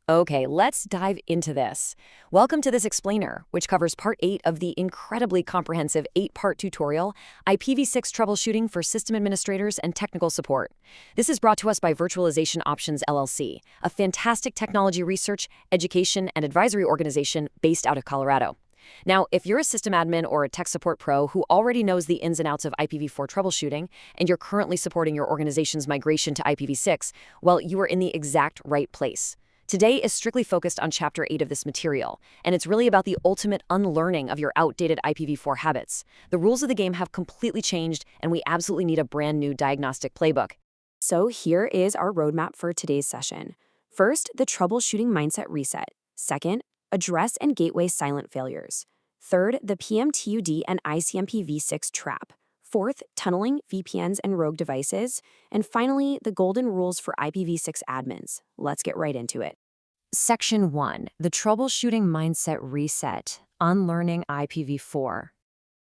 Okay, let's dive into this. Welcome to this explainer, which covers part 8 of the incredibly comprehensive 8-part tutorial, IPv6 Troubleshooting for System Administrators and Technical Support. This is brought to us by Virtualization Options LLC, a fantastic technology research, education, and advisory organization based out of Colorado. Now, if you're a system admin or a tech support pro who already knows the ins and outs of IPv4 troubleshooting, and you're currently supporting your organization's migration to IPv6, well, you are in the exact right place. Today is strictly focused on Chapter 8 of this material, and it's really about the ultimate unlearning of your outdated IPv4 habits. The rules of the game have completely changed, and we absolutely need a brand new diagnostic playbook. So here is our roadmap for today's session. First, the troubleshooting mindset reset. Second, address and gateway silent failures. Third, the PMTUD and ICMPv6 trap. Fourth, tunneling, VPNs, and rogue devices. And finally, the golden rules for IPv6 admins. Let's get right into it. Section 1, the troubleshooting mindset reset, unlearning IPv4.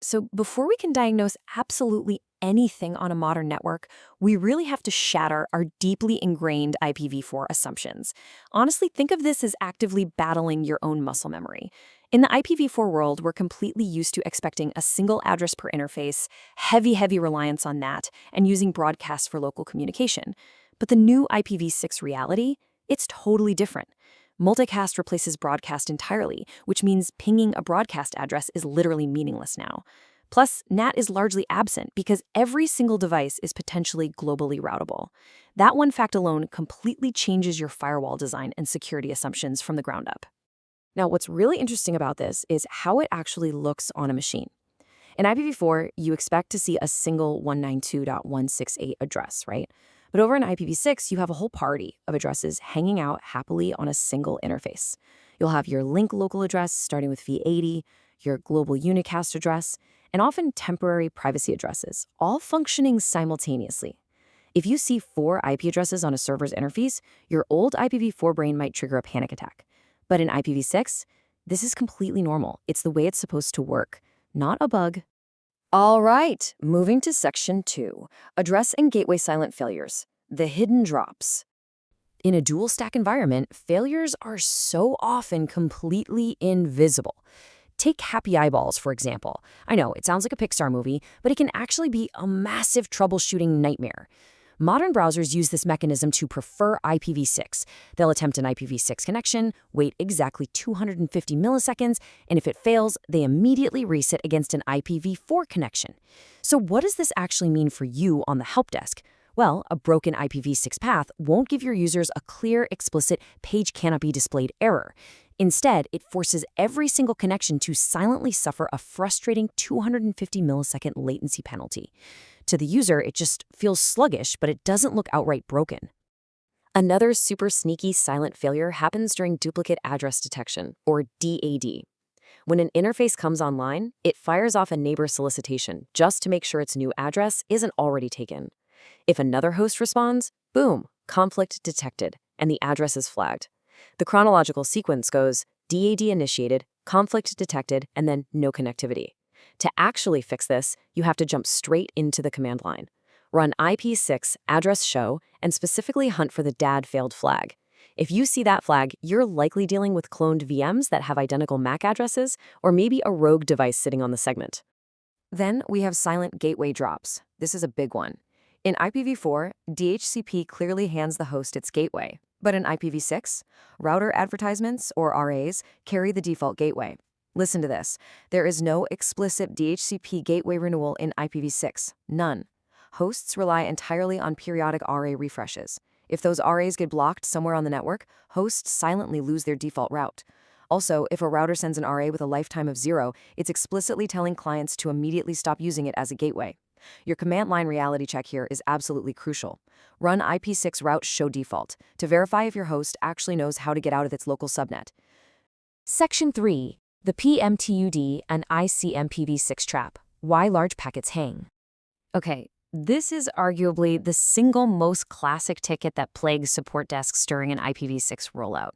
So before we can diagnose absolutely anything on a modern network, we really have to shatter our deeply ingrained IPv4 assumptions. Honestly, think of this as actively battling your own muscle memory. In the IPv4 world, we're completely used to expecting a single address per interface, heavy reliance on that, and using broadcasts for local communication. But the new IPv6 reality, it's totally different. Multicast replaces broadcast entirely, which means pinging a broadcast address is literally meaningless now. Plus, NAT is largely absent because every single device is potentially globally routable. That one fact alone completely changes your firewall design and security assumptions from the ground up. Now, what's really interesting about this is how it actually looks on a machine. In IPv4, you expect to see a single 192.168 address, right? But over in IPv6, you have a whole party of addresses hanging out happily on a single interface. You'll have your link local address starting with V80, your global unicast address, and often temporary privacy addresses, all functioning simultaneously. If you see 4 IP addresses on a server's interface, your old IPv4 brain might trigger a panic attack. But in IPv6, this is completely normal. It's the way it's supposed to work, not a bug. All right, moving to Section 2, address and gateway silent failures, the hidden drops. In a dual-stack environment, failures are so often completely invisible. Take Happy Eyeballs, for example. I know, it sounds like a Pixar movie, but it can actually be a massive troubleshooting nightmare. Modern browsers use this mechanism to prefer IPv6. They'll attempt an IPv6 connection, wait exactly 250 milliseconds, and if it fails, they immediately reset against an IPv4 connection. So what does this actually mean for you on the help desk? Well, a broken IPv6 path won't give your users a clear, explicit page cannot be displayed error. Instead, it forces every single connection to silently suffer a frustrating 250 millisecond latency penalty. To the user, it just feels sluggish, but it doesn't look outright broken. Another super sneaky silent failure happens during duplicate address detection, or DAD. When an interface comes online, it fires off a neighbor solicitation just to make sure its new address isn't already taken. If another host responds, boom, conflict detected, and the address is flagged. The chronological sequence goes DAD initiated, conflict detected, and then no connectivity. To actually fix this, you have to jump straight into the command line. Run IP6 address show and specifically hunt for the DAD failed flag. If you see that flag, you're likely dealing with cloned VMs that have identical MAC addresses or maybe a rogue device sitting on the segment. Then we have silent gateway drops. This is a big one. In IPv4, DHCP clearly hands the host its gateway. But in IPv6, router advertisements, or RAs, carry the default gateway. Listen to this. There is no explicit DHCP gateway renewal in IPv6. None. Hosts rely entirely on periodic RA refreshes. If those RAs get blocked somewhere on the network, hosts silently lose their default route. Also, if a router sends an RA with a lifetime of 0, it's explicitly telling clients to immediately stop using it as a gateway. Your command line reality check here is absolutely crucial. Run IP6 route show default to verify if your host actually knows how to get out of its local subnet. Section 3. The PMTUD and ICMPv6 trap. Why large packets hang. Okay, this is arguably the single most classic ticket that plagues support desks during an IPv6 rollout.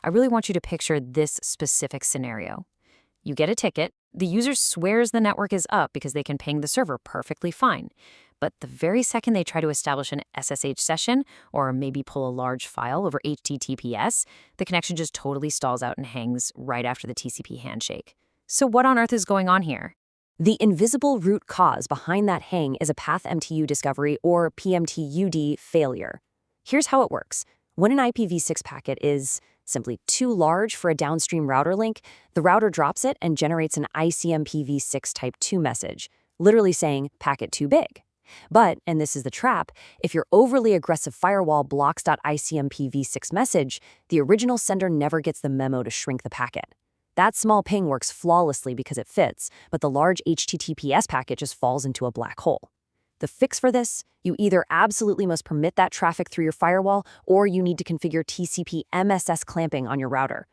I really want you to picture this specific scenario. You get a ticket. The user swears the network is up because they can ping the server perfectly fine. But the very second they try to establish an SSH session, or maybe pull a large file over HTTPS, the connection just totally stalls out and hangs right after the TCP handshake. So what on earth is going on here? The invisible root cause behind that hang is a path MTU discovery or PMTUD failure. Here's how it works. When an IPv6 packet is simply too large for a downstream router link, the router drops it and generates an ICMPv6 type 2 message, literally saying packet too big. But, and this is the trap, if your overly aggressive firewall blocks .icmpv6 message, the original sender never gets the memo to shrink the packet. That small ping works flawlessly because it fits, but the large HTTPS packet just falls into a black hole. The fix for this? You either absolutely must permit that traffic through your firewall, or you need to configure TCP MSS clamping on your router.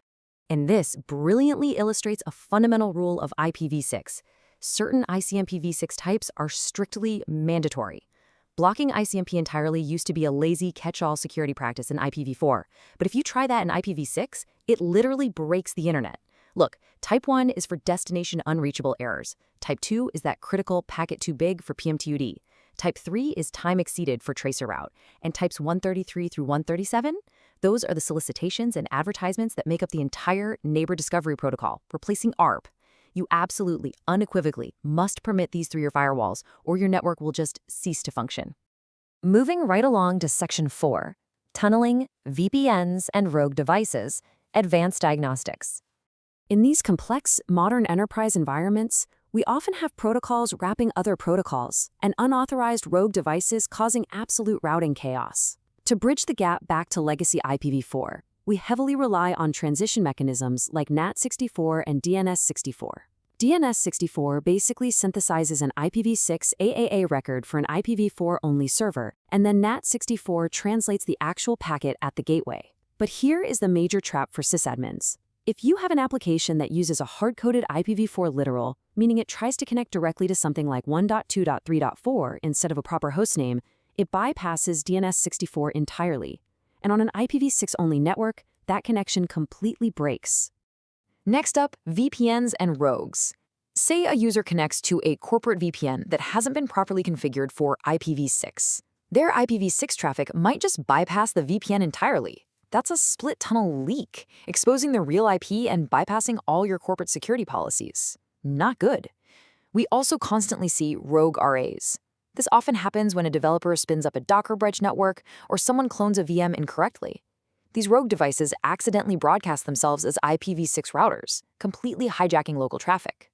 And this brilliantly illustrates a fundamental rule of IPv6. Certain ICMPv6 types are strictly mandatory. Blocking ICMP entirely used to be a lazy catch-all security practice in IPv4, but if you try that in IPv6, it literally breaks the internet. Look, type 1 is for destination unreachable errors. Type 2 is that critical packet too big for PMTUD. Type 3 is time exceeded for tracer route. And types 133 through 137, those are the solicitations and advertisements that make up the entire neighbor discovery protocol, replacing ARP. You absolutely, unequivocally must permit these through your firewalls, or your network will just cease to function. Moving right along to Section 4, Tunneling, VPNs, and Rogue Devices, Advanced Diagnostics. In these complex, modern enterprise environments, we often have protocols wrapping other protocols, and unauthorized rogue devices causing absolute routing chaos. To bridge the gap back to legacy IPv4, we heavily rely on transition mechanisms like NAT64 and DNS64. DNS64 basically synthesizes an IPv6 AAA record for an IPv4-only server, and then NAT64 translates the actual packet at the gateway. But here is the major trap for sysadmins. If you have an application that uses a hard-coded IPv4 literal, meaning it tries to connect directly to something like 1.2.3.4 instead of a proper hostname, it bypasses DNS64 entirely. And on an IPv6-only network, that connection completely breaks. Next up, VPNs and rogues. Say a user connects to a corporate VPN that hasn't been properly configured for IPv6. Their IPv6 traffic might just bypass the VPN entirely. That's a split tunnel leak, exposing the real IP and bypassing all your corporate security policies. Not good. We also constantly see rogue RAs. This often happens when a developer spins up a Docker bridge network or someone clones a VM incorrectly. These rogue devices accidentally broadcast themselves as IPv6 routers, completely hijacking local traffic.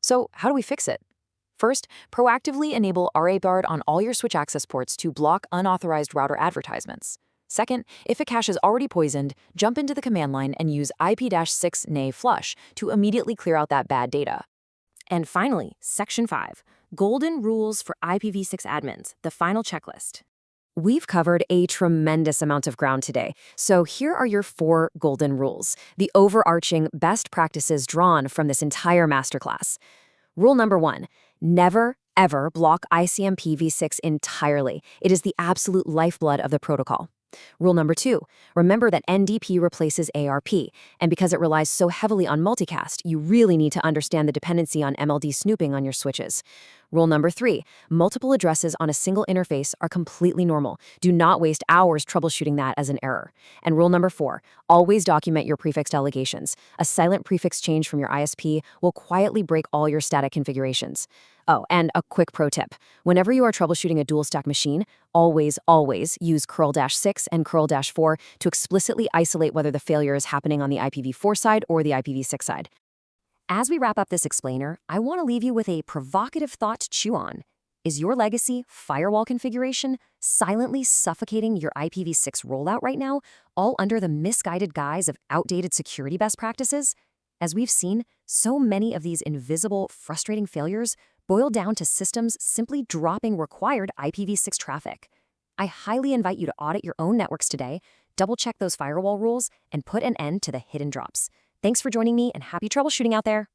So how do we fix it? First, proactively enable RA-Guard on all your switch access ports to block unauthorized router advertisements. Second, if a cache is already poisoned, jump into the command line and use IP-6 nay flush to immediately clear out that bad data. And finally, Section 5, Golden Rules for IPv6 Admins, the final checklist. We've covered a tremendous amount of ground today, so here are your 4 golden rules, the overarching best practices drawn from this entire masterclass. Rule number 1, never, ever block ICMPv6 entirely. It is the absolute lifeblood of the protocol. Rule number 2, remember that NDP replaces ARP, and because it relies so heavily on multicast, you really need to understand the dependency on MLD snooping on your switches. Rule number 3, multiple addresses on a single interface are completely normal. Do not waste hours troubleshooting that as an error. And rule number 4, always document your prefix delegations. A silent prefix change from your ISP will quietly break all your static configurations. Oh, and a quick pro tip. Whenever you are troubleshooting a dual-stack machine, always use curl-6 and curl-4 to explicitly isolate whether the failure is happening on the IPv4 side or the IPv6 side. As we wrap up this explainer, I want to leave you with a provocative thought to chew on. Is your legacy firewall configuration silently suffocating your IPv6 rollout right now, all under the misguided guise of outdated security best practices? As we've seen, so many of these invisible, frustrating failures boil down to systems simply dropping required IPv6 traffic. I highly invite you to audit your own networks today, double-check those firewall rules, and put an end to the hidden drops. Thanks for joining me, and happy troubleshooting out there.